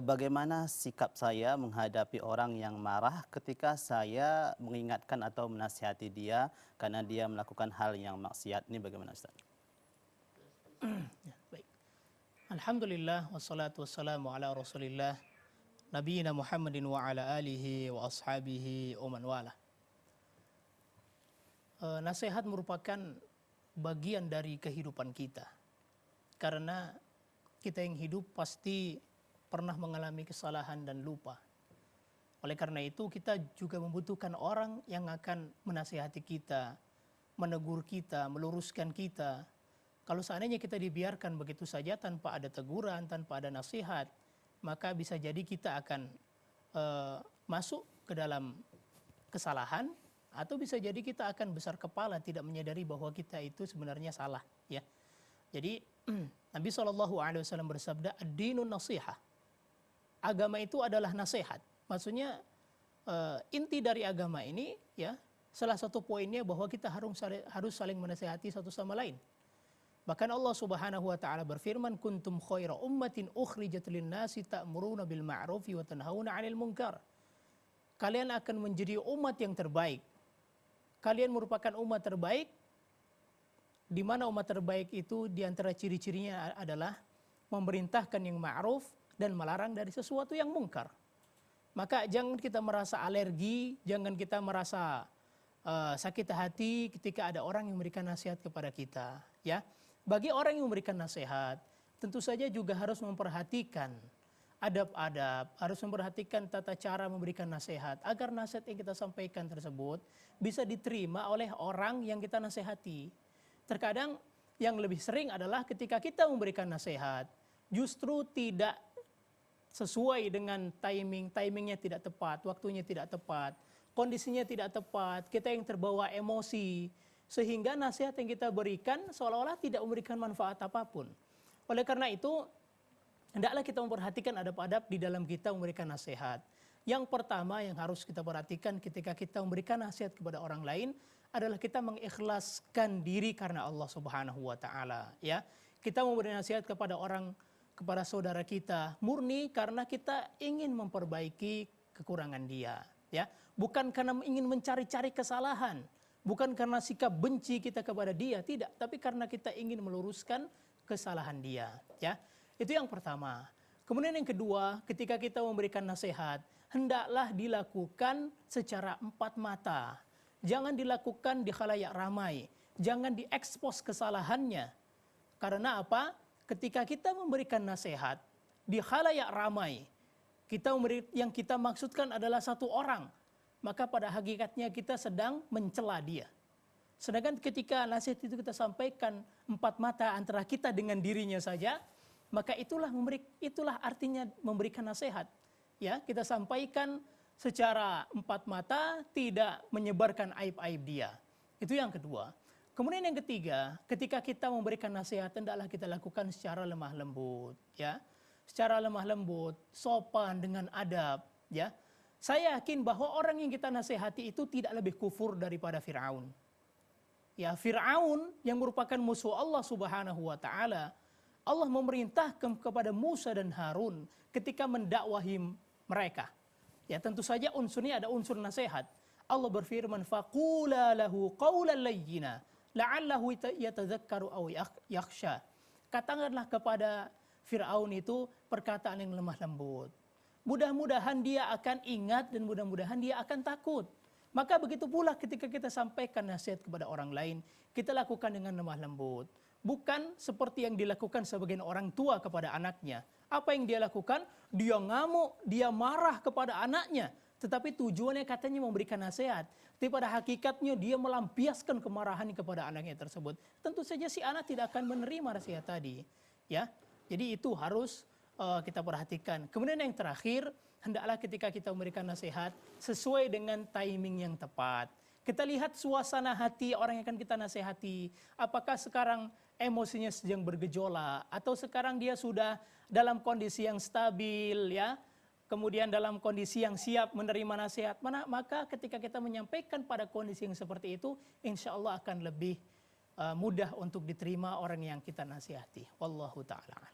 bagaimana sikap saya menghadapi orang yang marah ketika saya mengingatkan atau menasihati dia karena dia melakukan hal yang maksiat. Ini bagaimana Ustaz? Ya, baik. Alhamdulillah wassalatu wassalamu ala Rasulillah nabiyina Muhammadin wa ala alihi wa ashabihi wa man wala. Nasihat merupakan bagian dari kehidupan kita. Karena kita yang hidup pasti pernah mengalami kesalahan dan lupa. Oleh karena itu kita juga membutuhkan orang yang akan menasihati kita, menegur kita, meluruskan kita. Kalau seandainya kita dibiarkan begitu saja tanpa ada teguran, tanpa ada nasihat, maka bisa jadi kita akan masuk ke dalam kesalahan, atau bisa jadi kita akan besar kepala tidak menyadari bahwa kita itu sebenarnya salah. Ya, jadi Nabi SAW bersabda, ad-dinun nasihah. Agama itu adalah nasihat. Maksudnya inti dari agama ini, ya, salah satu poinnya bahwa kita harus saling menasihati satu sama lain. Bahkan Allah Subhanahu wa taala berfirman, kuntum khaira ummatin ukhrijat lin-nasi ta'muruna bil ma'rufi wa tanhauna 'anil munkar. Kalian akan menjadi umat yang terbaik. Kalian merupakan umat terbaik, di mana umat terbaik itu di antara ciri-cirinya adalah memerintahkan yang ma'ruf dan melarang dari sesuatu yang mungkar. Maka jangan kita merasa alergi, jangan kita merasa sakit hati ketika ada orang yang memberikan nasihat kepada kita, ya. Bagi orang yang memberikan nasihat, tentu saja juga harus memperhatikan adab-adab, harus memperhatikan tata cara memberikan nasihat agar nasihat yang kita sampaikan tersebut bisa diterima oleh orang yang kita nasihati. Terkadang yang lebih sering adalah ketika kita memberikan nasihat justru tidak sesuai dengan timingnya tidak tepat, waktunya tidak tepat, kondisinya tidak tepat, kita yang terbawa emosi, sehingga nasihat yang kita berikan seolah-olah tidak memberikan manfaat apapun. Oleh karena itu, hendaklah kita memperhatikan adab-adab di dalam kita memberikan nasihat. Yang pertama yang harus kita perhatikan ketika kita memberikan nasihat kepada orang lain adalah kita mengikhlaskan diri karena Allah Subhanahu wa taala, ya. Kita memberi nasihat kepada saudara kita murni karena kita ingin memperbaiki kekurangan dia, ya. Bukan karena ingin mencari-cari kesalahan, bukan karena sikap benci kita kepada dia, tidak, tapi karena kita ingin meluruskan kesalahan dia, ya. Itu yang pertama. Kemudian yang kedua, ketika kita memberikan nasihat, hendaklah dilakukan secara empat mata. Jangan dilakukan di khalayak ramai, jangan diekspos kesalahannya. Karena apa? Ketika kita memberikan nasihat di khalayak ramai, yang kita maksudkan adalah satu orang, maka pada hakikatnya kita sedang mencela dia. Sedangkan ketika nasihat itu kita sampaikan empat mata antara kita dengan dirinya saja, maka itulah artinya memberikan nasihat. Ya, kita sampaikan secara empat mata, tidak menyebarkan aib-aib dia. Itu yang kedua. Kemudian yang ketiga, ketika kita memberikan nasihat, hendaklah kita lakukan secara lemah lembut, ya. Secara lemah lembut, sopan dengan adab, ya. Saya yakin bahwa orang yang kita nasihati itu tidak lebih kufur daripada Fir'aun. Ya, Fir'aun yang merupakan musuh Allah Subhanahu wa taala, Allah memerintahkan kepada Musa dan Harun ketika mendakwahi mereka. Ya, tentu saja unsurnya ada unsur nasihat. Allah berfirman, faqula lahu qawlan layyina la'allahu yatadzakkaru aw yakhsha. Katakanlah kepada Fir'aun itu perkataan yang lemah lembut. Mudah-mudahan dia akan ingat dan mudah-mudahan dia akan takut. Maka begitu pula ketika kita sampaikan nasihat kepada orang lain, kita lakukan dengan lemah lembut. Bukan seperti yang dilakukan sebagian orang tua kepada anaknya. Apa yang dia lakukan? Dia ngamuk, dia marah kepada anaknya. Tetapi tujuannya katanya memberikan nasihat. Tapi pada hakikatnya dia melampiaskan kemarahan kepada anaknya tersebut. Tentu saja si anak tidak akan menerima nasihat tadi. Ya, jadi itu harus kita perhatikan. Kemudian yang terakhir, hendaklah ketika kita memberikan nasihat sesuai dengan timing yang tepat. Kita lihat suasana hati orang yang akan kita nasihati. Apakah sekarang emosinya sedang bergejolak atau sekarang dia sudah dalam kondisi yang stabil, ya. Kemudian dalam kondisi yang siap menerima nasihat. Maka ketika kita menyampaikan pada kondisi yang seperti itu, insya Allah akan lebih mudah untuk diterima orang yang kita nasihati. Wallahu ta'ala.